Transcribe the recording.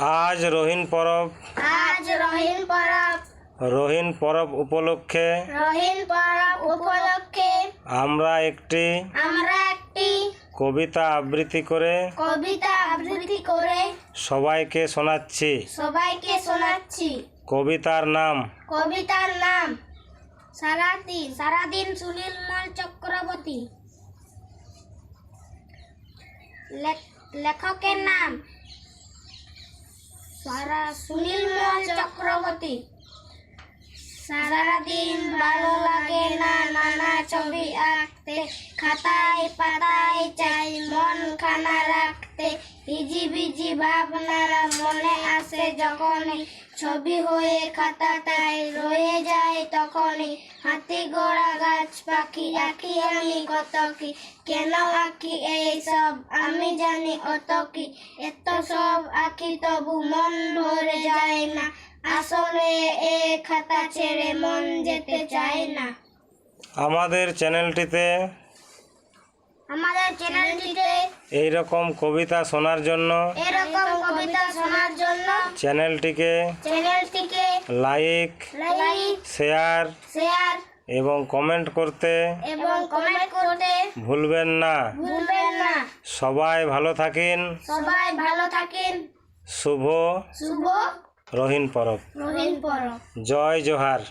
আজ রহিন পরব। আজ রহিন পরব। রহিন পরব উপলক্ষে রহিন পরব উপলক্ষে আমরা একটি কবিতা আবৃত্তি করে সবাইকে শোনাচ্ছি। কবিতার নাম সারাদিন সুনীলমল চক্রবর্তী। লেখকের নাম সুনীলমল চক্রবর্তী। সারাদিন ভালো লাগে না নানা ছবি আঁকতে, খাতায় পাতায় চাই মন খানা রাখতে। হিজিবিজি ভাবনারা মনে আসে যখনই, ছবি হয়ে খাতাটায় রয়ে যায় তখনই। হাতি ঘোড়া গাছ পাখি আঁকি আমি কত কি, কেন আঁকি এই সব আমি জানি অত কি। এত সব আঁকি তবু মন ভরে যায় না, আসলে এ খাতা ছেড়ে মন যেতে চায় না। আমাদের চ্যানেলটিতে এইরকম কবিতা শোনার জন্য চ্যানেলটিকে লাইক, শেয়ার এবং কমেন্ট করতে ভুলবেন না। সবাই ভালো থাকেন। শুভ রহিন পরব। জয় জোহার।